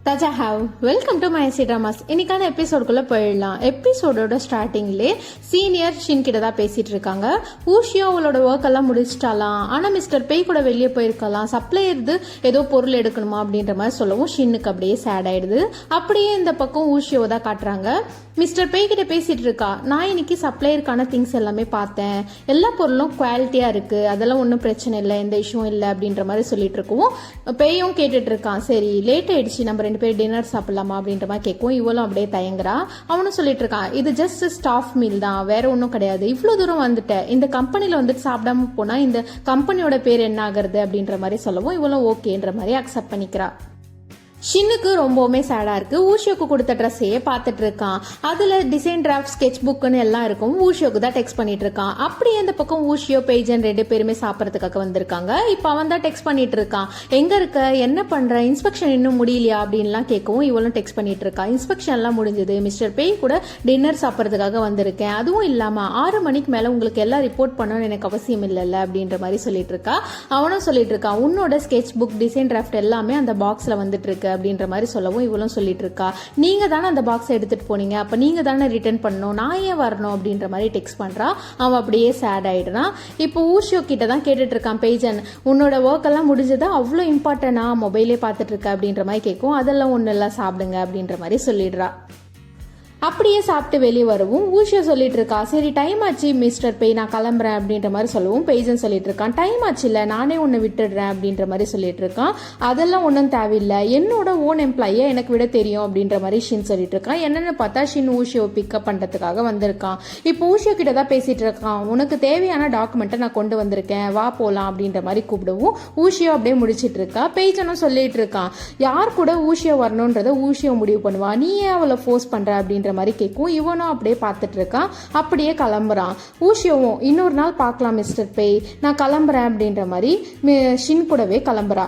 தாஜா how welcome to my dramas. இன்னைக்கான எபிசோடுக்குள்ள போயிடலாம். எபிசோடோட ஸ்டார்டிங்லே சீனியர் ஷின் கிட்ட தான் பேசிட்டு இருக்காங்க. ஊஷியோ அவளோட ஒர்க் எல்லாம் முடிச்சிட்டாலாம், ஆனா மிஸ்டர் பேய் கூட வெளியே போயிருக்கலாம், சப்ளையர் ஏதோ பொருள் எடுக்கணுமா அப்படின்ற மாதிரி சொல்லவும் ஷின்னுக்கு அப்படியே சேட் ஆயிடுது. அப்படியே இந்த பக்கம் ஊஷியோவை தான் காட்டுறாங்க. மிஸ்டர் பேய் கிட்ட பேசிட்டு இருக்கா, நான் இன்னைக்கு சப்ளையருக்கான திங்ஸ் எல்லாமே பார்த்தேன், எல்லா பொருளும் குவாலிட்டியா இருக்கு, அதெல்லாம் ஒன்றும் பிரச்சனை இல்லை, எந்த இஷ்யூவும் இல்லை அப்படின்ற மாதிரி சொல்லிட்டு இருக்கவும் பேயும் கேட்டுட்டு இருக்கான். சரி லேட் ஆயிடுச்சு, நம்ம 2 பேர் டின்னர் சாப்பிடலாமா அப்படின்ற மாதிரி கேட்கும். இவளும் அப்படியே தயங்குறா. அவனும் சொல்லிட்டு இருக்கான், இது ஜஸ்ட் ஸ்டாஃப் மீல் தான், வேற ஒன்றும் கிடையாது, இவ்வளோ தூரம் வந்துட்டேன், இந்த கம்பெனியில் வந்துட்டு சாப்பிடாம போனா இந்த கம்பெனியோட பேர் என்ன ஆகுறது அப்படின்ற மாதிரி சொல்லவும் இவளும் ஓகேன்ற மாதிரி அக்செப்ட் பண்ணிக்கிறா. ஷின்னுக்கு ரொம்பவுமே சேடா இருக்கு. ஊஷியோக்கு கொடுத்த ட்ரெஸ்ஸையே பார்த்துட்டு இருக்கான். அதுல டிசைன் டிராஃப்ட் ஸ்கெட்ச் புக்னு எல்லாம் இருக்கும். ஊஷியோக்கு தான் டெக்ஸ்ட் பண்ணிட்டு இருக்கான். அப்படியே இந்த பக்கம் ஊஷியோ பேஜன் 2 பேருமே சாப்பிட்றதுக்காக வந்திருக்காங்க. இப்போ அவன் தான் டெக்ஸ்ட் பண்ணிட்டு இருக்கான். எங்க இருக்க, என்ன பண்ற, இன்ஸ்பெக்ஷன் இன்னும் முடியலையா அப்படின்லாம் கேட்கவும் இவளும் டெக்ஸ்ட் பண்ணிட்டு இருக்கா. இன்ஸ்பெக்ஷன் எல்லாம் முடிஞ்சது, மிஸ்டர் பேய் கூட டின்னர் சாப்பிட்றதுக்காக வந்திருக்கேன், அதுவும் இல்லாம 6 மணிக்கு மேல உங்களுக்கு எல்லாம் ரிப்போர்ட் பண்ணணும்னு எனக்கு அவசியம் இல்லைல்ல அப்படின்ற மாதிரி சொல்லிட்டு இருக்கா. அவனும் சொல்லிட்டு இருக்கான், உன்னோட ஸ்கெட்ச் புக் டிசைன் டிராஃப்ட் எல்லாமே அந்த பாக்ஸ்ல வந்துட்டு இருக்கு அப்படின்ற மாதிரி சொல்லவும் இவளும் சொல்லிட்டு இருக்கா. நீங்க தானே அந்த பாக்ஸ் எடுத்துட்டு போனீங்க, அப்ப நீங்க தானே ரிட்டர்ன் பண்ணணும், நான் ஏன் வரணும் அப்படின்ற மாதிரி டெக்ஸ்ட் பண்றா. அவன் அப்படியே சேட் ஆயிடுறான். இப்போ ஊஷியோ கிட்ட தான் கேட்டுட்டு இருக்கான் பேஜன், உன்னோட ஒர்க் எல்லாம் முடிஞ்சதா, அவ்வளோ இம்பார்ட்டன்டா மொபைலே பார்த்துட்டு இருக்க அப்படின்ற மாதிரி கேட்கும். அதெல்லாம் ஒன்றும் இல்லை, சாப்பிடுங்க அப்படின்ற மாதிரி சொல்லிடுறா. அப்படியே சாப்பிட்டு வெளியே வரவும் ஊஷியோ சொல்லிட்டு இருக்கா, சரி டைம் ஆச்சு மிஸ்டர் பேய், நான் கிளம்புறேன் அப்படின்ற மாதிரி சொல்லவும் பேஜன் சொல்லிட்டு இருக்கான், டைம் ஆச்சு இல்லை, நானே ஒன்று விட்டுடுறேன் அப்படின்ற மாதிரி சொல்லிட்டு இருக்கான். அதெல்லாம் ஒன்றும் தேவையில்லை, என்னோட ஓன் எம்ப்ளாயை எனக்கு விட தெரியும் அப்படின்ற மாதிரி ஷின் சொல்லிட்டு இருக்கான். என்னன்னு பார்த்தா ஷின் ஊஷியோவை பிக்கப் பண்ணுறதுக்காக வந்திருக்கான். இப்போ ஊஷியோ கிட்ட தான் பேசிட்டு இருக்கான், உனக்கு தேவையான டாக்குமெண்ட்டை நான் கொண்டு வந்திருக்கேன், வா போகலாம் அப்படின்ற மாதிரி கூப்பிடவும் ஊஷியோ அப்படியே முடிச்சிட்டு இருக்கா. பேஜனும் சொல்லிட்டு இருக்கான், யார் கூட ஊஷியோ வரணுன்றத ஊஷியோ முடிவு பண்ணுவா, நீ ஏன் அவளை ஃபோர்ஸ் பண்ற அப்படின்ற மாதிரி கேட்கும். இவனும் அப்படியே பார்த்துட்டு இருக்கான். அப்படியே கிளம்புறான். ஊஷியோவும் இன்னொரு நாள் பார்க்கலாம் மிஸ்டர் பேய், நான் கிளம்புறேன் அப்படின்ற மாதிரி ஷின் கூடவே கிளம்புறா.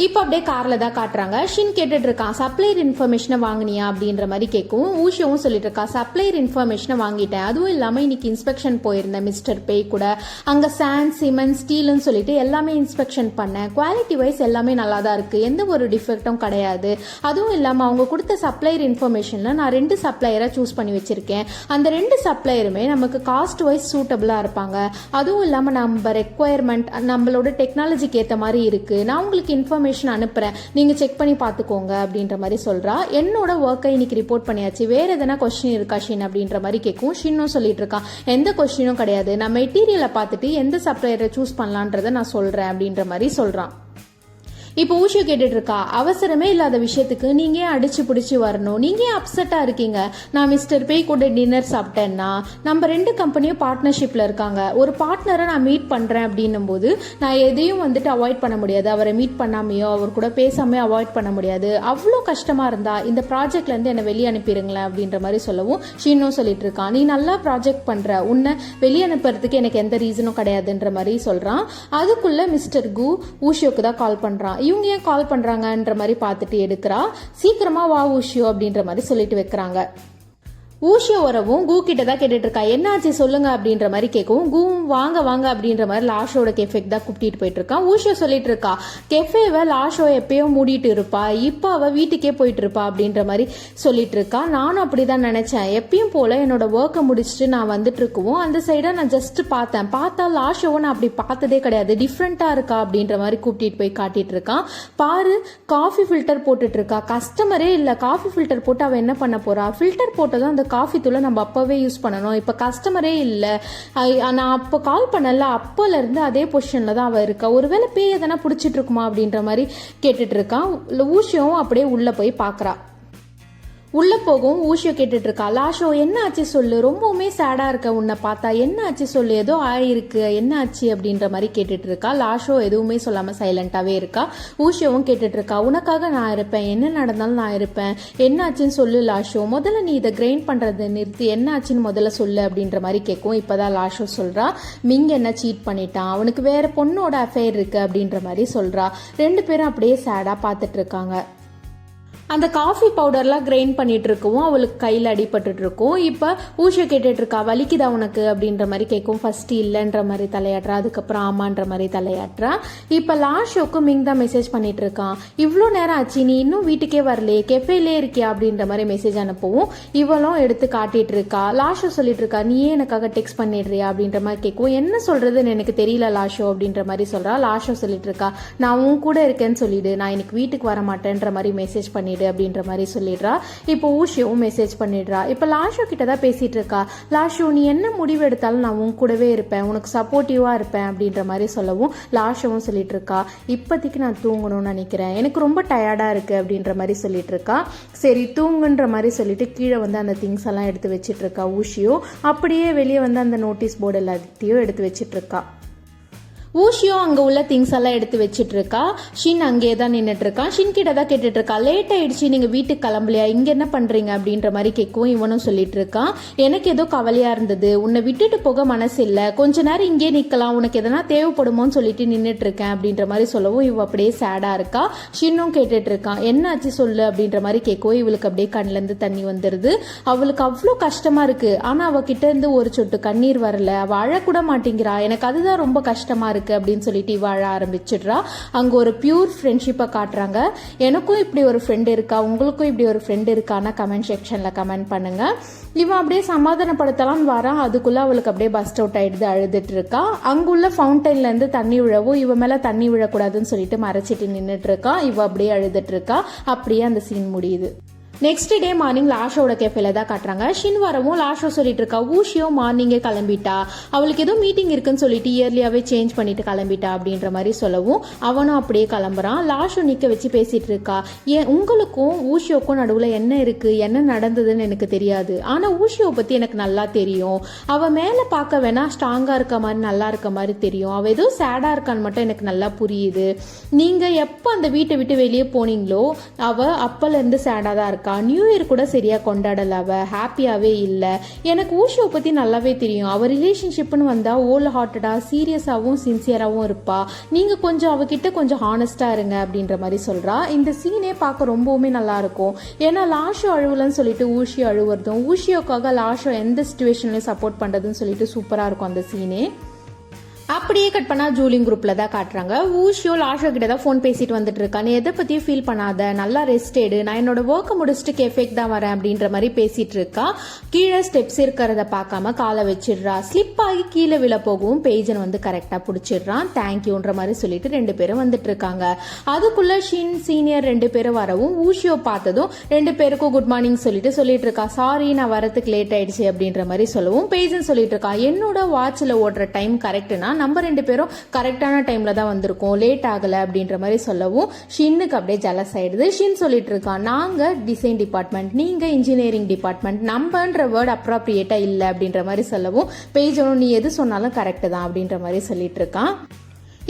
இப்போ அப்படியே கார்ல தான் காட்டுறாங்க. ஷின் கேட்டுட்டு இருக்கான், சப்ளையர் இன்ஃபர்மேஷனை வாங்கினியா அப்படின்ற மாதிரி கேட்கும். ஊஷியோவும் சொல்லிட்டு இருக்கா, சப்ளையர் இன்ஃபர்மேஷனை வாங்கிட்டேன், அதுவும் இல்லாமல் இன்னைக்கு இன்ஸ்பெக்ஷன் போயிருந்தேன் மிஸ்டர் பேய் கூட, அங்கே சாண்ட் சிமெண்ட் ஸ்டீல்னு சொல்லிட்டு எல்லாமே இன்ஸ்பெக்ஷன் பண்ணேன், குவாலிட்டி வைஸ் எல்லாமே நல்லா தான் இருக்கு, எந்த ஒரு டிஃபெக்டும் கிடையாது. அதுவும் இல்லாமல் அவங்க கொடுத்த சப்ளையர் இன்ஃபர்மேஷனில் நான் 2 சப்ளையரை சூஸ் பண்ணி வச்சிருக்கேன். அந்த 2 சப்ளையருமே நமக்கு காஸ்ட் வைஸ் சூட்டபிளாக இருப்பாங்க. அதுவும் இல்லாமல் நம்ம ரெக்குவயர்மெண்ட் நம்மளோட டெக்னாலஜிக்கு ஏற்ற மாதிரி இருக்கு. நான் உங்களுக்கு இன்ஃபர்மேஷன் அனுப்புறேன், நீங்க செக் பண்ணி பாத்துக்கோங்க அப்படின்ற மாதிரி சொல்றா. என்னோட ஒர்க்கை இன்னைக்கு ரிப்போர்ட் பண்ணியாச்சு, வேற எதனா கொஸ்டின் இருக்கா ஷின் அப்படின்ற மாதிரி கேட்கும். ஷின்னும் சொல்லிட்டு இருக்கான், எந்த கொஸ்டினும் கிடையாது, நான் மெட்டீரியலை பார்த்துட்டு எந்த சப்ளையரை சூஸ் பண்ணலான்றத நான் சொல்றேன் அப்படின்ற மாதிரி சொல்றான். இப்போ ஊஷியோ கேட்டுட்டு இருக்கா, அவசரமே இல்லாத விஷயத்துக்கு நீங்க ஏன் அடிச்சு பிடிச்சி வரணும், நீங்க ஏன் அப்செட்டா இருக்கீங்க, நான் மிஸ்டர் பேய் கூட டின்னர் சாப்பிட்டேன்னா நம்ம 2 கம்பெனியும் பார்ட்னர்ஷிப்ல இருக்காங்க, ஒரு பார்ட்னரை நான் மீட் பண்றேன் அப்படின்னும் போது நான் எதையும் வந்துட்டு அவாய்ட் பண்ண முடியாது, அவரை மீட் பண்ணாமையோ அவர் கூட பேசாமையோ அவாய்ட் பண்ண முடியாது, அவ்வளோ கஷ்டமா இருந்தா இந்த ப்ராஜெக்ட்ல இருந்து என்னை வெளியே அனுப்பிடுங்களேன் அப்படின்ற மாதிரி சொல்லவும் ஷீனும் சொல்லிட்டு இருக்கான், நீ நல்லா ப்ராஜெக்ட் பண்ற, உன்னை வெளியே அனுப்புறதுக்கு எனக்கு எந்த ரீசனும் கிடையாதுன்ற மாதிரி சொல்றான். அதுக்குள்ள மிஸ்டர் கு ஊஷியோக்கு தான் கால் பண்றான். இவங்க ஏன் கால் பண்றாங்கன்ற மாதிரி பார்த்துட்டு எடுக்கிறா. சீக்கிரமா வா ஊஷியோ அப்படின்ற மாதிரி சொல்லிட்டு வைக்கிறாங்க. ஊஷியோ வரவும் கு கிட்ட தான் கேட்டுட்டு இருக்கா, என்னாச்சு சொல்லுங்க அப்படின்ற மாதிரி கேட்கவும் கு வாங்க வாங்க அப்படின்ற மாதிரி லாஷோட கெஃபேக்கு தான் கூப்பிட்டு போயிட்டு இருக்கான். ஊஷியோ சொல்லிட்டு இருக்கா, கெஃபேவை லாஷோ எப்பயோ மூடிட்டு இருப்பா, இப்போ அவ வீட்டுக்கே போயிட்டு இருப்பா அப்படின்ற மாதிரி சொல்லிட்டு இருக்கா. நானும் அப்படிதான் நினைச்சேன், எப்பயும் போல என்னோட ஒர்க்கை முடிச்சுட்டு நான் வந்துட்டு இருக்கவும் அந்த சைடா நான் ஜஸ்ட் பார்த்தா லாஷோவை நான் அப்படி பார்த்ததே கிடையாது, டிஃப்ரெண்டா இருக்கா அப்படின்ற மாதிரி கூப்பிட்டு போய் காட்டிட்டு இருக்கான். பாரு காஃபி ஃபில்டர் போட்டுட்டு இருக்கா, கஸ்டமரே இல்லை, காஃபி ஃபில்டர் போட்டு அவ என்ன பண்ண போறா, ஃபில்டர் போட்டதும் அந்த காஃபி தூளை நம்ம அப்பவே யூஸ் பண்ணணும், இப்ப கஸ்டமரே இல்லை, நான் அப்போ கால் பண்ணல, அப்போல இருந்து அதே பொசிஷன்ல தான் அவ இருக்கா, ஒருவேளை பேய் எதனா பிடிச்சிட்டு இருக்குமா அப்படின்ற மாதிரி கேட்டுட்டு இருக்கான். ஊஷியோவும் அப்படியே உள்ள போய் பாக்குறா. உள்ள போகவும் ஊஷியோ கேட்டுட்டு இருக்கா, லாஷோ என்ன ஆச்சு சொல்லு, ரொம்பவுமே சேடா இருக்க உன்னை பார்த்தா, என்ன ஆச்சு சொல்லு, ஏதோ ஆயிருக்கு, என்ன ஆச்சு அப்படின்ற மாதிரி கேட்டுட்டு இருக்கா. லாஷோ எதுவுமே சொல்லாம சைலண்டாவே இருக்கா. ஊஷியோவும் கேட்டுட்டு இருக்கா, உனக்காக நான் இருப்பேன், என்ன நடந்தாலும் நான் இருப்பேன், என்ன ஆச்சுன்னு சொல்லு லாஷோ, முதல்ல நீ இதை கிரைண்ட் பண்றதை நிறுத்தி என்ன ஆச்சுன்னு முதல்ல சொல்லு அப்படின்ற மாதிரி கேட்கும். இப்பதான் லாஷோ சொல்றா, மிங் என்ன சீட் பண்ணிட்டான், அவனுக்கு வேற பொண்ணோட அஃபேர் இருக்கு அப்படின்ற மாதிரி சொல்றா. 2 பேரும் அப்படியே சேடா பார்த்துட்டு இருக்காங்க. அந்த காஃபி பவுடர்லாம் கிரைண்ட் பண்ணிட்டு இருக்கவும் அவளுக்கு கையில் அடிபட்டு இருக்கும். இப்போ ஊஷியோ கேட்டுட்டு இருக்கா, வலிக்குதா உனக்கு அப்படின்ற மாதிரி கேட்கும். ஃபர்ஸ்ட் இல்லைன்ற மாதிரி தலையாட்டுறா, அதுக்கப்புறம் ஆமான்ற மாதிரி தலையாட்டுறா. இப்போ லாஷோக்கு மிங் தான் மெசேஜ் பண்ணிட்டு இருக்கான், இவ்வளோ நேரம் ஆச்சு நீ இன்னும் வீட்டுக்கே வரலையே, கெஃபேலே இருக்கியா அப்படின்ற மாதிரி மெசேஜ் அனுப்பவும் இவளும் எடுத்து காட்டிட்டு இருக்கா. லாஷோ சொல்லிட்டு இருக்கா, நீயே எனக்காக டெக்ஸ்ட் பண்ணிடுறியா அப்படின்ற மாதிரி கேட்கும். என்ன சொல்றதுன்னு எனக்கு தெரியல லாஷோ அப்படின்ற மாதிரி சொல்றா. லாஷோ சொல்லிட்டு இருக்கா, நான் உன் கூட இருக்கேன்னு சொல்லிடு, நான் இன்னைக்கு வீட்டுக்கு வர மாட்டேன்ற மாதிரி மெசேஜ் பண்ணிடு அப்படின்ற மாதிரி சொல்லிடுறா. இப்போ ஊஷியோவும் மெசேஜ் பண்ணிடுறா. இப்போ லாஷோ கிட்ட தான் பேசிட்டு இருக்கா. லாஷோ நீ என்ன முடிவு எடுத்தாலும் நான் உன் கூடவே இருப்பேன், உனக்கு சப்போர்ட்டிவா இருப்பேன் அப்படின்ற மாதிரி சொல்லவும் லாஷோவும் சொல்லிட்டு இருக்கா, இப்போதைக்கு நான் தூங்கணும்னு நினைக்கிறேன், எனக்கு ரொம்ப டயர்டா இருக்கு அப்படின்ற மாதிரி சொல்லிட்டு இருக்கா. சரி தூங்குன்ற மாதிரி சொல்லிட்டு கீழே வந்து அந்த திங்ஸ் எல்லாம் எடுத்து வச்சிட்டு இருக்கா ஊஷியோ. அப்படியே வெளியே வந்து அந்த நோட்டீஸ் போர்டு எல்லாத்தையும் எடுத்து வச்சிட்டு இருக்கா. ஊஷியோ அங்கே உள்ள திங்ஸ் எல்லாம் எடுத்து வச்சுட்டு இருக்கா. ஷின் அங்கேயே தான் நின்றுட்டு இருக்கான். ஷின் கிட்ட தான் கேட்டுட்டு இருக்கா, லேட் ஆயிடுச்சு நீங்கள் வீட்டுக்கு கிளம்பலையா, இங்கே என்ன பண்ணுறீங்க அப்படின்ற மாதிரி கேட்கவும் இவனும் சொல்லிட்டு இருக்கான், எனக்கு ஏதோ கவலையாக இருந்தது, உன்னை விட்டுட்டு போக மனசு இல்லை, கொஞ்ச நேரம் இங்கே நிற்கலாம், உனக்கு எதனா தேவைப்படுமோன்னு சொல்லிட்டு நின்றுட்டு இருக்கேன் அப்படின்ற மாதிரி சொல்லவும் இவ அப்படியே சேடாக இருக்கா. ஷின்னும் கேட்டுட்டு இருக்கான், என்னாச்சு சொல்லு அப்படின்ற மாதிரி கேட்கவும் இவளுக்கு அப்படியே கண்ணிலேருந்து தண்ணி வந்துடுது. அவளுக்கு அவ்வளோ கஷ்டமாக இருக்குது, ஆனால் அவகிட்ட இருந்து ஒரு சொட்டு கண்ணீர் வரல, அவள் அழக்கூட மாட்டேங்கிறா, எனக்கு அதுதான் ரொம்ப கஷ்டமாக இருக்குது அப்படின்னு சொல்லிட்டு வாழ ஆரம்பிச்சிடுறா. அங்க ஒரு பியூர் ஃப்ரெண்ட்ஷிப்பை காட்டுறாங்க. எனக்கும் இப்படி ஒரு ஃப்ரெண்ட் இருக்கா, உங்களுக்கும் இப்படி ஒரு ஃப்ரெண்ட் இருக்கான்னா கமெண்ட் செக்ஷன்ல கமெண்ட் பண்ணுங்க. இவன் அப்படியே சமாதானப்படுத்தலாம்னு வரான், அதுக்குள்ள அவளுக்கு அப்படியே பஸ்ட் அவுட் ஆயிடுது, அழுதுட்டு இருக்கா. அங்குள்ள ஃபவுண்டைன்ல இருந்து தண்ணி விழவும் இவ மேல தண்ணி விழக்கூடாதுன்னு சொல்லிட்டு மறைச்சிட்டு நின்றுட்டு இருக்கா. இவ அப்படியே அழுதுட்டு இருக்கா. அப்படியே அந்த சீன் முடியுது. நெக்ஸ்ட் டே மார்னிங் லாஷோட கேஃபேல தான் காட்டுறாங்க. ஷின் வரவும் லாஷோ சொல்லிட்டு இருக்கா, ஊஷியோ மார்னிங்கே கிளம்பிட்டா, அவளுக்கு ஏதோ மீட்டிங் இருக்குன்னு சொல்லிட்டு இயர்லியாவே சேஞ்ச் பண்ணிட்டு கிளம்பிட்டா அப்படின்ற மாதிரி சொல்லவும் அவனும் அப்படியே கிளம்புறான். லாஷோ நிக்க வச்சு பேசிட்டு இருக்கா, ஏன் உங்களுக்கும் ஊஷியோக்கும் நடுவில் என்ன இருக்கு, என்ன நடந்ததுன்னு எனக்கு தெரியாது, ஆனா ஊஷியோ பத்தி எனக்கு நல்லா தெரியும், அவ மேல பார்க்க வேணா ஸ்ட்ராங்கா இருக்க மாதிரி நல்லா இருக்க மாதிரி தெரியும், அவ ஏதோ சேடா இருக்கான்னு மட்டும் எனக்கு நல்லா புரியுது, நீங்க எப்போ அந்த வீட்டை விட்டு வெளியே போனீங்களோ அவ அப்பல இருந்து சேடா தான் இருக்கா, நியூ இயர் கூட சரியா கொண்டாடல, அவ ஹாப்பியாவே இல்ல, எனக்கு ஊஷியோ பத்தி நல்லாவே தெரியும், அவ ரிலேஷன்ஷிப்னு வந்தா ஓல் ஹார்ட்டடா சீரியஸாவும் சின்சியராகவும் இருப்பா, நீங்க கொஞ்சம் அவகிட்ட கொஞ்சம் ஹானஸ்டா இருங்க அப்படின்ற மாதிரி சொல்றா. இந்த சீனே பார்க்க ரொம்பவுமே நல்லா இருக்கும். ஏன்னா லாஷோ அழுவலன்னு சொல்லிட்டு ஊஷியோ அழுவுறதும், ஊஷியோக்காக லாஷோ எந்த சிச்சுவேஷன்லயும் சப்போர்ட் பண்றதுன்னு சொல்லிட்டு சூப்பரா இருக்கும் அந்த சீனே. அப்படியே கட் பண்ணா ஜூலிங் குரூப்ல தான் காட்டுறாங்க. ஊஷியோ லாஷோ கிட்ட தான் ஃபோன் பேசிட்டு வந்துட்டு இருக்கா, நீ எதை பத்தியும் ஃபீல் பண்ணாத, நல்லா ரெஸ்ட் எடு, நான் என்னோட ஒர்க்கை முடிச்சுட்டு கேஃபேக்கு தான் வரேன் அப்படின்ற மாதிரி பேசிட்டு இருக்கா. கீழே ஸ்டெப்ஸ் இருக்கிறத பார்க்காம காலை வச்சிடுறா. ஸ்லிப் ஆகி கீழே விழ போகவும் பேஜன் வந்து கரெக்டா பிடிச்சிடுறான். தேங்க்யூன்ற மாதிரி சொல்லிட்டு ரெண்டு பேரும் வந்துட்டு இருக்காங்க. அதுக்குள்ள ஷின் சீனியர் ரெண்டு பேரும் வரவும் ஊஷியோ பார்த்ததும் ரெண்டு பேருக்கும் குட் மார்னிங் சொல்லிட்டு இருக்கா, சாரி நான் வரதுக்கு லேட் ஆயிடுச்சு அப்படின்ற மாதிரி சொல்லவும் பேஜன் சொல்லிட்டு இருக்கா, என்னோட வாட்ச்ல ஓடுற டைம் கரெக்ட்னா நம்ம ரெண்டு பேரும் கரெக்டான டைம்ல தான் வந்திருக்கோம், லேட் ஆகல அப்படின்ற மாதிரி சொல்லவும் ஷின்னுக்கு அப்படியே ஜலஸ் ஆயிடுது. ஷின் சொல்லிட்டு இருக்கான், நாங்க டிசைன் டிபார்ட்மெண்ட், நீங்க இன்ஜினியரிங் டிபார்ட்மெண்ட், நம்மன்ற வேர்ட் அப்ராப்ரியேட்டா இல்ல அப்படின்ற மாதிரி சொல்லவும் பேஜனும் நீ எது சொன்னாலும் கரெக்ட் தான் அப்படின்ற மாதிரி சொல்லிட்டு இருக்கான்.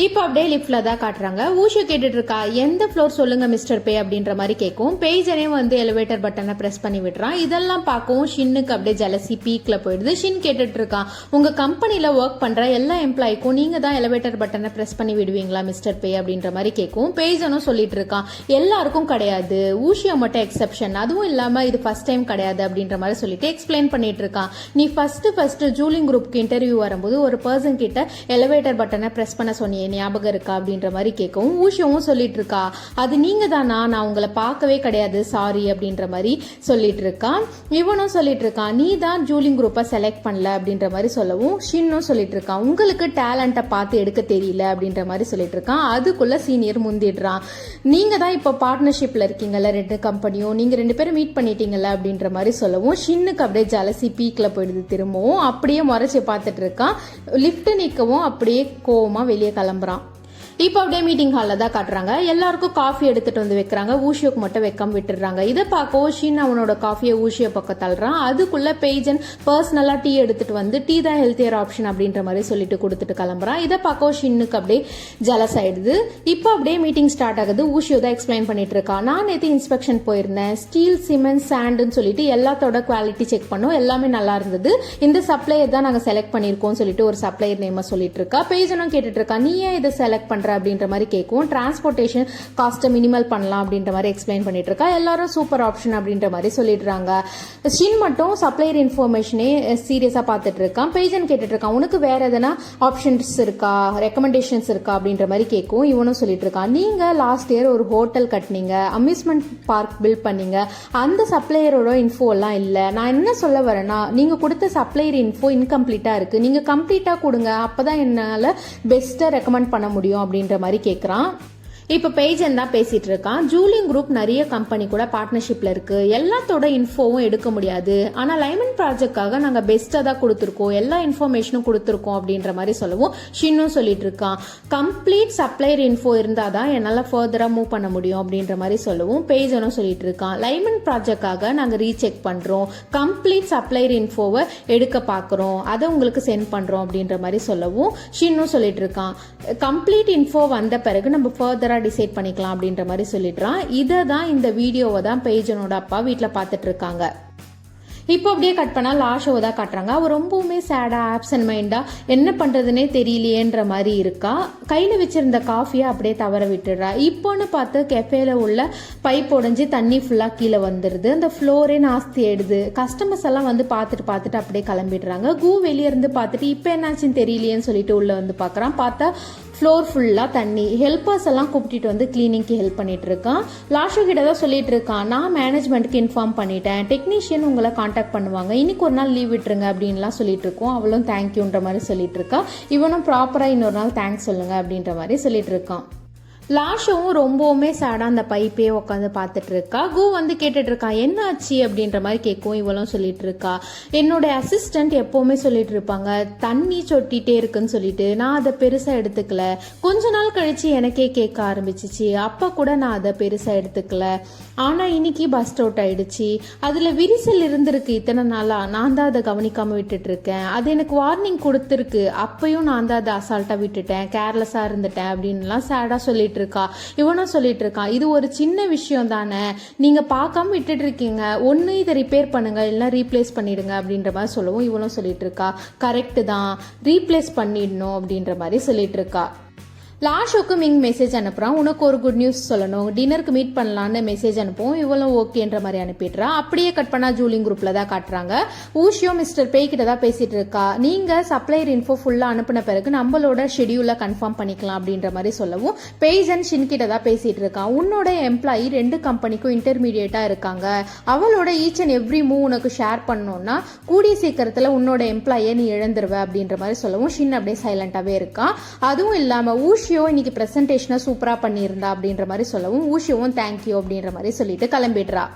இப்போ அப்படியே லிஃப்ட்ல தான் காட்டுறாங்க. ஊஷியோ கேட்டுட்டு இருக்கா, எந்த ஃப்ளோர் சொல்லுங்க மிஸ்டர் பே அப்படின்ற மாதிரி கேட்கும். பேஜனே வந்து எலிவேட்டர் பட்டனை பிரஸ் பண்ணி விடுறான். இதெல்லாம் பார்க்கவும் ஷின்னுக்கு அப்படியே ஜலசி பீக்ல போயிடுது. ஷின் கேட்டுட்டு இருக்கான், உங்க கம்பெனில ஒர்க் பண்ற எல்லா எம்ப்ளாய்க்கும் நீங்க தான் எலிவேட்டர் பட்டனை பிரஸ் பண்ணி விடுவீங்களா மிஸ்டர் பே அப்படின்ற மாதிரி கேட்கும். பேஜனும் சொல்லிட்டு இருக்கான், எல்லாருக்கும் கிடையாது, ஊஷியோ மட்டும் எக்ஸெப்ஷன், அதுவும் இல்லாம இது ஃபர்ஸ்ட் டைம் கிடையாது அப்படின்ற மாதிரி சொல்லிட்டு எக்ஸ்பிளைன் பண்ணிட்டு இருக்கான். நீ ஃபர்ஸ்ட் ஜூலிங் குரூப்க்கு இன்டர்வியூ வரும்போது ஒரு பர்சன் கிட்ட எலிவேட்டர் பட்டனை பிரஸ் பண்ண சொன்னீங்க, ஞாபகம் இருக்கா அப்படின்ற மாதிரி கேட்கவும் ஊஷியோவும் சொல்லிட்டு இருக்கா, அது நீங்க தானா, நான் உங்களை பார்க்கவே கிடையாது, சாரி அப்படின்ற மாதிரி சொல்லிட்டு இருக்கான். இவனும் சொல்லிட்டு இருக்கான், நீ தான் ஜூலிங் குரூப்பை செலக்ட் பண்ணல அப்படின்ற மாதிரி சொல்லவும் ஷின்னும் சொல்லிட்டு இருக்கான், உங்களுக்கு டேலண்ட்டை பார்த்து எடுக்க தெரியல அப்படின்ற மாதிரி சொல்லிட்டு இருக்கான். அதுக்குள்ள சீனியர் முந்திடுறான், நீங்க தான் இப்போ பார்ட்னர்ஷிப்ல இருக்கீங்கல்ல ரெண்டு கம்பெனியும், நீங்க ரெண்டு பேரும் மீட் பண்ணிட்டீங்கல்ல அப்படின்ற மாதிரி சொல்லவும் ஷின்னுக்கு அப்படியே ஜலசி பீக்ல போயிடுது. திரும்பவும் அப்படியே முறைச்சு பார்த்துட்டு இருக்கான். லிப்ட் நிற்கவும் அப்படியே கோவமா வெளியே கிளம்புறான். இப்போ அப்படியே மீட்டிங் ஹாலில் தான் காட்டுறாங்க. எல்லாருக்கும் காஃபி எடுத்துட்டு வந்து வைக்கிறாங்க, ஊஷியோக்கு மட்டும் வைக்காம விட்டுடுறாங்க. இதை பார்க்க ஷின் அவனோட காஃபியை ஊஷியோ பக்கம் தள்ளுறான். அதுக்குள்ள பேஜன் பர்சனலா டீ எடுத்துட்டு வந்து டீ தான் ஹெல்த்தியர் ஆப்ஷன் அப்படின்ற மாதிரி சொல்லிட்டு கொடுத்துட்டு கிளம்புறான். இதை பார்க்க ஷின்னுக்கு அப்படியே ஜலஸ் ஆயிடுது. இப்போ அப்படியே மீட்டிங் ஸ்டார்ட் ஆகுது. ஊஷியோ தான் எக்ஸ்பிளைன் பண்ணிட்டு இருக்கா, நான் நேற்று இன்ஸ்பெக்ஷன் போயிருந்தேன், ஸ்டீல் சிமெண்ட் சாண்டுன்னு சொல்லிட்டு எல்லாத்தோட குவாலிட்டி செக் பண்ணோம், எல்லாமே நல்லா இருந்தது, இந்த சப்ளையர் தான் நாங்கள் செலக்ட் பண்ணியிருக்கோம் சொல்லிட்டு ஒரு சப்ளையர் நேம் சொல்லிட்டு இருக்கா. பேஜனும் கேட்டுட்டு இருக்கா, நீ ஏன் இதை செலக்ட் பண்ற, பண்ற அப்படின்ற மாதிரி கேட்கும். டிரான்ஸ்போர்ட்டேஷன் காஸ்ட்டை மினிமல் பண்ணலாம் அப்படின்ற மாதிரி எக்ஸ்பிளைன் பண்ணிட்டு இருக்கா. எல்லாரும் சூப்பர் ஆப்ஷன் அப்படின்ற மாதிரி சொல்லிடுறாங்க. ஷின் மட்டும் சப்ளையர் இன்ஃபர்மேஷனே சீரியஸா பார்த்துட்டு இருக்கான். பேஜன் கேட்டுட்டு இருக்கான், உனக்கு வேற எதனா ஆப்ஷன்ஸ் இருக்கா, ரெக்கமெண்டேஷன்ஸ் இருக்கா அப்படின்ற மாதிரி கேட்கும். இவனும் சொல்லிட்டு இருக்கான், நீங்க லாஸ்ட் இயர் ஒரு ஹோட்டல் கட்டினீங்க, அம்யூஸ்மெண்ட் பார்க் பில்ட் பண்ணீங்க, அந்த சப்ளையரோட இன்ஃபோ எல்லாம் இல்ல. நான் என்ன சொல்ல வரேன்னா, நீங்க கொடுத்த சப்ளையர் இன்ஃபோ இன்கம்ப்ளீட்டா இருக்கு, நீங்க கம்ப்ளீட்டா கொடுங்க, அப்பதான் என்னால பெஸ்ட்டா ரெக்கமெண்ட் பண்ண முடியும் அப்படின்ற மாதிரி கேட்கறான். இப்போ பேஜன் தான் பேசிட்டு இருக்கான். ஜூலிங் குரூப் நிறைய கம்பெனி கூட பார்ட்னர்ஷிப்ல இருக்கு, எல்லாத்தோட இன்ஃபோவும் எடுக்க முடியாது, ஆனா லைமன் ப்ராஜெக்ட்காக நாங்க பெஸ்டா தான் கொடுத்துருக்கோம், எல்லா இன்ஃபர்மேஷனும் கொடுத்துருக்கோம் அப்படின்ற மாதிரி சொல்லவும் ஷின்னும் சொல்லிட்டு இருக்கான், கம்ப்ளீட் சப்ளையர் இன்ஃபோ இருந்தாதான் என்னால ஃபர்தரா மூவ் பண்ண முடியும் அப்படின்ற மாதிரி சொல்லவும் பேஜனும் சொல்லிட்டு இருக்கான், லைமன் ப்ராஜெக்ட்காக நாங்க ரீசெக் பண்றோம், கம்ப்ளீட் சப்ளையர் இன்ஃபோவை எடுக்க பாக்குறோம், அதை உங்களுக்கு சென்ட் பண்றோம் அப்படின்ற மாதிரி சொல்லவும் ஷின்னும் சொல்லிட்டு இருக்கான், கம்ப்ளீட் இன்ஃபோ வந்த பிறகு நம்ம ஃபர்தரா டிசைட் பண்ணிக்கலாம் அப்படின்ற மாதிரி சொல்லிடுறான். இதை தான் இந்த வீடியோவை தான் பேஜனோட அப்பா வீட்டில் பார்த்துட்டு இருக்காங்க. இப்போ அப்படியே கட் பண்ணா லாஷோவை தான் காட்டுறாங்க. அவ ரொம்பவுமே சேடா ஆப்சன்ட் மைண்டா என்ன பண்றதுன்னே தெரியலையேன்ற மாதிரி இருக்கா. கையில வச்சிருந்த காஃபியை அப்படியே தவற விட்டுடுறா. இப்போன்னு பார்த்து கெஃபேல உள்ள பைப் உடைஞ்சு தண்ணி ஃபுல்லா கீழே வந்துடுது, அந்த ஃப்ளோரே நாஸ்தி ஆயிடுது. கஸ்டமர்ஸ் எல்லாம் வந்து பார்த்துட்டு அப்படியே கிளம்பிடுறாங்க. வெளியே இருந்து பார்த்துட்டு இப்போ என்னாச்சுன்னு தெரியலையேன்னு சொல்லிட்டு உள்ள வந்து பார்க்கறான். பார்த்தா ஃப்ளோர் ஃபுல்லாக தண்ணி. ஹெல்பர்ஸ் எல்லாம் கூப்பிட்டு வந்து கிளீனிங்க்கு ஹெல்ப் பண்ணிட்டு இருக்கான். லாஷோ கிட்ட தான் சொல்லிட்டு இருக்கான், நான் மேனேஜ்மெண்ட்டுக்கு இன்ஃபார்ம் பண்ணிட்டேன், டெக்னீஷியன் உங்களை காண்டாக்ட் பண்ணுவாங்க, இன்னைக்கு ஒரு நாள் லீவ் விட்டுருங்க அப்படின்லாம் சொல்லிட்டு இருக்கோம். அவளும் தேங்க்யூன்ற மாதிரி சொல்லிட்டு இருக்கா. இவனும் ப்ராப்பராக இன்னொரு நாள் தேங்க்ஸ் சொல்லுங்க அப்படின்ற மாதிரி சொல்லிட்டு இருக்கான். லாஷோவும் ரொம்பவுமே சேடாக அந்த பைப்பே உட்காந்து பார்த்துட்டு இருக்கா. வந்து கேட்டுட்டு இருக்கா, என்ன ஆச்சு அப்படின்ற மாதிரி கேட்கும். இவளும் சொல்லிட்டு இருக்கா, என்னோட அசிஸ்டன்ட் எப்பவுமே சொல்லிட்டு இருப்பாங்க தண்ணி சொட்டிட்டே இருக்குன்னு சொல்லிட்டு, நான் அதை பெருசாக எடுத்துக்கல, கொஞ்ச நாள் கழிச்சு எனக்கே கேட்க ஆரம்பிச்சிச்சு, அப்போ கூட நான் அதை பெருசாக எடுத்துக்கல, ஆனால் இன்னைக்கு பஸ்ட் அவுட் ஆயிடுச்சு, அதில் விரிசல் இருந்திருக்கு, இத்தனை நாளாக நான் தான் அதை கவனிக்காமல் விட்டுட்டு இருக்கேன், அது எனக்கு வார்னிங் கொடுத்துருக்கு, அப்பயும் நான் தான் அதை அசால்ட்டாக விட்டுட்டேன், கேர்லெஸ்ஸாக இருந்துட்டேன் அப்படின்லாம் சேடாக சொல்லிட்டு இருக்கா. இவனும் சொல்லிட்டு இருக்கான், இது ஒரு சின்ன விஷயம் தானே, நீங்க பார்க்காம விட்டுட்டு இருக்கீங்க, ஒன்னு இதை ரிப்பேர் பண்ணுங்க இல்ல ரீப்ளேஸ் பண்ணிடுங்க அப்படின்ற மாதிரி சொல்லவும் இவனும் சொல்லிட்டு இருக்கா, கரெக்ட் தான், ரீப்ளேஸ் பண்ணிடணும் அப்படின்ற மாதிரி சொல்லிட்டு இருக்கா. லாஷோக்கு மிங் மெசேஜ் அனுப்புறான், உனக்கு ஒரு குட் நியூஸ் சொல்லணும், டின்னருக்கு மீட் பண்ணலான்னு மெசேஜ் அனுப்புவோம். இவளும் ஓகேன்ற மாதிரி அனுப்பிடுறா. அப்படியே கட் பண்ணா ஜூலிங் குரூப்ல தான் காட்டுறாங்க. ஊஷியோ மிஸ்டர் பேய் கிட்ட தான் பேசிட்டு இருக்கா, நீங்க சப்ளையர் இன்ஃபோ ஃபுல்லா அனுப்பின பிறகு நம்மளோட ஷெடியூல கன்ஃபார்ம் பண்ணிக்கலாம் அப்படின்ற மாதிரி சொல்லவும் பேஜன் ஷின் கிட்ட தான் பேசிட்டு இருக்கான், உன்னோட எம்ப்ளாயி 2 கம்பெனிக்கும் இன்டர்மீடியேட்டா இருக்காங்க, அவளோட ஈச் அண்ட் எவ்ரி மூவ் உனக்கு ஷேர் பண்ணணும்னா கூடிய சீக்கிரத்துல உன்னோட எம்ப்ளாயை நீ இழந்துருவ அப்படின்ற மாதிரி சொல்லவும் ஷின் அப்படியே சைலண்டாவே இருக்கான். அதுவும் இல்லாம ஊஷியோ இன்னைக்கு பிரசன்டேஷனை சூப்பரா பண்ணியிருந்தா அப்படின்ற மாதிரி சொல்லவும் ஊஷியோவும் தேங்க்யூ அப்படின்ற மாதிரி சொல்லிட்டு கிளம்பிடுறா.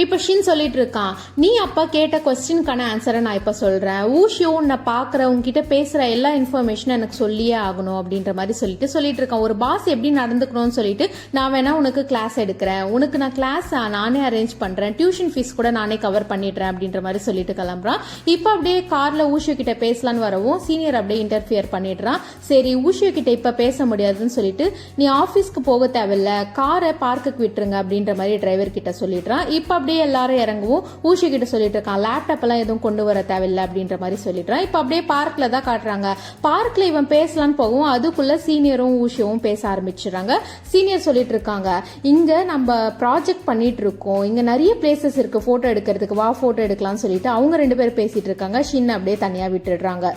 இப்ப ஷின் சொல்லிட்டு இருக்கான், நீ அப்பா கேட்ட கொஸ்டின்கான ஆன்சரை நான் இப்ப சொல்றேன், ஊஷியோ உன்னை பாக்குற உங்ககிட்ட பேசுற எல்லா இன்ஃபர்மேஷனும் எனக்கு சொல்லியே ஆகணும் அப்படின்ற மாதிரி சொல்லிட்டு இருக்கான். ஒரு பாஸ் எப்படி நடந்துக்கணும்னு சொல்லிட்டு நான் வேணா உனக்கு கிளாஸ் எடுக்கிறேன், உனக்கு நான் கிளாஸ் நானே அரேஞ்ச் பண்றேன், டியூஷன் ஃபீஸ் கூட நானே கவர் பண்ணிடுறேன் அப்படின்ற மாதிரி சொல்லிட்டு கிளம்புறான். இப்ப அப்படியே கார்ல ஊஷியோ கிட்ட பேசலான்னு வரவும் சீனியர் அப்படியே இன்டர்ஃபியர் பண்ணிடுறான். சரி ஊஷியோ கிட்ட இப்ப பேச முடியாதுன்னு சொல்லிட்டு நீ ஆபீஸ்க்கு போக தேவையில்ல, காரை பார்க்குக்கு விட்டுருங்க அப்படின்ற மாதிரி டிரைவர் கிட்ட சொல்லிடுறான். இப்ப அப்படியே எல்லாரும் இறங்குவோம். ஊஷி கிட்ட சொல்லிட்டு இருக்கான், லேப்டாப் எல்லாம் எதுவும் கொண்டு வர தேவையில்லை அப்படின்ற மாதிரி சொல்லிடுறான். இப்ப அப்படியே பார்க்ல தான் காட்டுறாங்க. பார்க்ல இவன் பேசலான்னு போகும், அதுக்குள்ள சீனியரும் ஊஷியும் பேச ஆரம்பிச்சிடுறாங்க. சீனியர் சொல்லிட்டு இருக்காங்க, இங்க நம்ம ப்ராஜெக்ட் பண்ணிட்டு இருக்கோம், இங்க நிறைய பிளேசஸ் இருக்கு போட்டோ எடுக்கிறதுக்கு, வா போட்டோ எடுக்கலாம்னு சொல்லிட்டு அவங்க 2 பேரும் பேசிட்டு இருக்காங்க. ஷின் அப்படியே தனியா விட்டுடுறாங்க.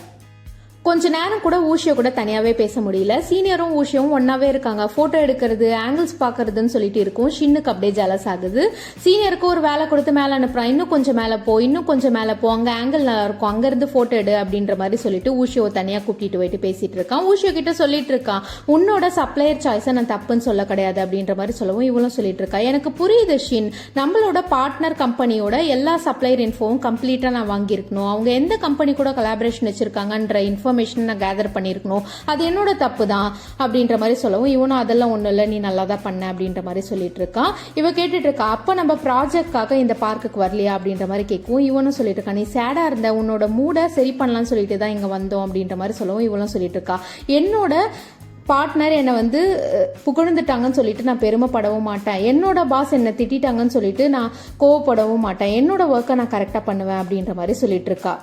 கொஞ்ச நேரம் கூட ஊஷியோ கூட தனியாவே பேச முடியல. சீனியரும் ஊஷியும் ஒன்னாவே இருக்காங்க. போட்டோ எடுக்கிறது, ஆங்கிள்ஸ் பாக்குறதுன்னு சொல்லிட்டு இருக்கும். ஷின்னுக்கு அப்படியே ஜலஸ் ஆகுது. சீனியருக்கு ஒரு வேலை கொடுத்து மேல அனுப்புறான், இன்னும் கொஞ்சம் மேல போ, இன்னும் கொஞ்சம் மேல போ, அங்க ஆங்கிள் நல்லா இருக்கும், அங்க இருந்து போட்டோ எடு அப்படின்ற மாதிரி சொல்லிட்டு ஊஷியோ தனியா கூப்பிட்டு போயிட்டு பேசிட்டு இருக்கான். ஊஷியோ கிட்ட சொல்லிட்டு இருக்கான், உன்னோட சப்ளையர் சாய்ஸை நான் தப்புன்னு சொல்ல கிடையாது அப்படின்ற மாதிரி சொல்லவும் இவளும் சொல்லிட்டு இருக்கா, எனக்கு புரியுது ஷின், நம்மளோட பார்ட்னர் கம்பெனியோட எல்லா சப்ளையர் இன்ஃபோவும் கம்ப்ளீட்டா நான் வாங்கியிருக்கணும், அவங்க எந்த கம்பெனி கூட கொலாபரேஷன் வச்சிருக்காங்கன்ற இன்ஃபர்மேஷன் நான் கேதர் பண்ணிருக்கணும், அது என்னோட தப்பு தான் அப்படின்ற மாதிரி சொல்லவும் இவனும் அதெல்லாம் ஒண்ணு இல்ல, நீ நல்லா தான் பண்ண அப்படின்ற மாதிரி சொல்லிட்டு இருக்கான். இவ கேட்டுட்டு இருக்கா, அப்ப நம்ம ப்ராஜெக்ட்காக இந்த பார்க்குக்கு வரலையா அப்படின்ற மாதிரி கேட்கும். இவனும் சொல்லிட்டு இருக்கா, நீ சேடா இருந்த, உன்னோட மூட சரி பண்ணலாம்னு சொல்லிட்டு தான் இங்க வந்தோம் அப்படின்ற மாதிரி சொல்லவும் இவளும் சொல்லிட்டு இருக்கா, என்னோட பார்ட்னர் என்னை வந்து புகழ்ந்துட்டாங்கன்னு சொல்லிட்டு நான் பெருமைப்படவும் மாட்டேன், என்னோட பாஸ் என்னை திட்டாங்கன்னு சொல்லிட்டு நான் கோவப்படவும் மாட்டேன், என்னோட ஒர்க்கை நான் கரெக்டா பண்ணுவேன் அப்படின்ற மாதிரி சொல்லிட்டு இருக்கா.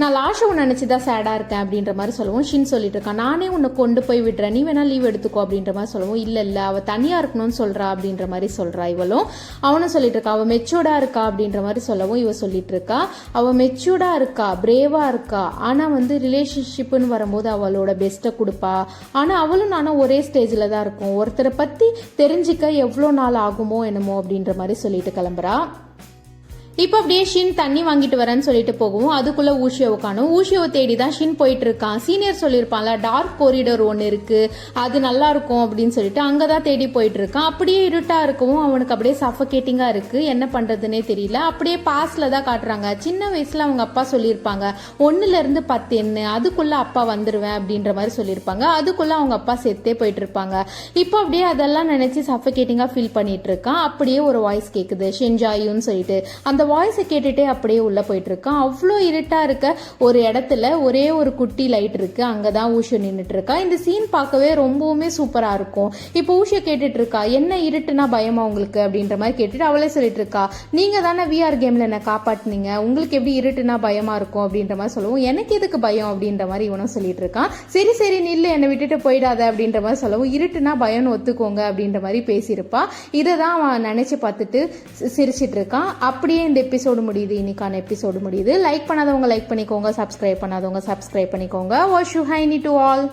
நான் லாஷாவை நினைச்சுதான் சேடா இருக்கேன் அப்படின்ற மாதிரி சொல்லவும் ஷின் சொல்லிட்டு இருக்கான், நானே உன்னை கொண்டு போய் விடுறேன், நீ வேணா லீவ் எடுத்துக்கோ அப்படின்ற மாதிரி சொல்லவும், இல்ல அவ தனியா இருக்கணும்னு சொல்றா அப்படின்ற மாதிரி சொல்றா. இவளும் அவனும் சொல்லிட்டு இருக்கா, அவ மெச்சூர்டா இருக்கா அப்படின்ற மாதிரி சொல்லவும் இவ சொல்லிட்டு இருக்கா, அவ மெச்சூர்டா இருக்கா, பிரேவா இருக்கா, ஆனா ரிலேஷன்ஷிப்னு வரும்போது அவளோட பெஸ்ட்டை கொடுப்பா, ஆனா அவளும் நானும் ஒரே ஸ்டேஜ்ல தான் இருக்கும், ஒருத்தரை பத்தி தெரிஞ்சுக்க எவ்வளோ நாள் ஆகுமோ என்னமோ அப்படின்ற மாதிரி சொல்லிட்டு கிளம்புறா. இப்போ அப்படியே ஷின் தண்ணி வாங்கிட்டு வரேன்னு சொல்லிட்டு போகவும் அதுக்குள்ள ஊஷியோவை காணும். ஊஷியோவை தேடி தான் ஷின் போயிட்டு இருக்கான். சீனியர் சொல்லியிருப்பான்ல டார்க் கோரிடோர் ஒன்று இருக்கு, அது நல்லா இருக்கும் அப்படின்னு சொல்லிட்டு அங்கதான் தேடி போயிட்டு இருக்கான். அப்படியே இருட்டா இருக்கவும் அவனுக்கு அப்படியே சஃபகேட்டிங்கா இருக்கு, என்ன பண்றதுன்னே தெரியல. அப்படியே பாஸ்ல தான் காட்டுறாங்க. சின்ன வயசுல அவங்க அப்பா சொல்லியிருப்பாங்க 1 to 10 எண்ணு, அதுக்குள்ள அப்பா வந்துருவேன் அப்படின்ற மாதிரி சொல்லியிருப்பாங்க. அதுக்குள்ள அவங்க அப்பா செத்தே போயிட்டு இருப்பாங்க. இப்போ அப்படியே அதெல்லாம் நினைச்சு சஃபகேட்டிங்கா ஃபீல் பண்ணிட்டு இருக்கான். அப்படியே ஒரு வாய்ஸ் கேக்குது, ஷென்ஜாயுன்னு சொல்லிட்டு. அந்த வாய்ஸை கேட்டுட்டே அப்படியே உள்ள போயிட்டு இருக்கான். அவ்வளோ இருட்டா இருக்க ஒரு இடத்துல ஒரே ஒரு குட்டி லைட் இருக்கு, அங்கதான் ஊஷியோ நின்றுட்டு இருக்கா. இந்த சீன் பார்க்கவே ரொம்பவுமே சூப்பரா இருக்கும். இப்போ ஊஷியோ கேட்டுட்டு இருக்கா, என்ன இருட்டுனா பயமா உங்களுக்கு அப்படின்ற மாதிரி கேட்டுட்டு அவளே சொல்லிட்டு இருக்கா, நீங்க தானே VR கேம்ல என்ன காப்பாட்டினீங்க, உங்களுக்கு எப்படி இருட்டுனா பயமா இருக்கும் அப்படின்ற மாதிரி சொல்லவும், எனக்கு எதுக்கு பயம் அப்படின்ற மாதிரி இவனும் சொல்லிட்டு இருக்கான். சரி நில்லு, என்னை விட்டுட்டு போயிடாத அப்படின்ற மாதிரி சொல்லவும், இருட்டுனா பயம்னு ஒத்துக்கோங்க அப்படின்ற மாதிரி பேசியிருப்பா. இதை தான் அவன் நினைச்சு பார்த்துட்டு சிரிச்சிட்டு இருக்கான். அப்படியே இந்த எபிசோடு முடியுது, இன்னைக்கான எபிசோடு முடியுது. லைக் பண்ணாதவங்க லைக் பண்ணிக்கோங்க, சப்ஸ்கிரைப் பண்ணாதவங்க சப்ஸ்கிரைப் பண்ணிக்கோங்க. Wash you high to all.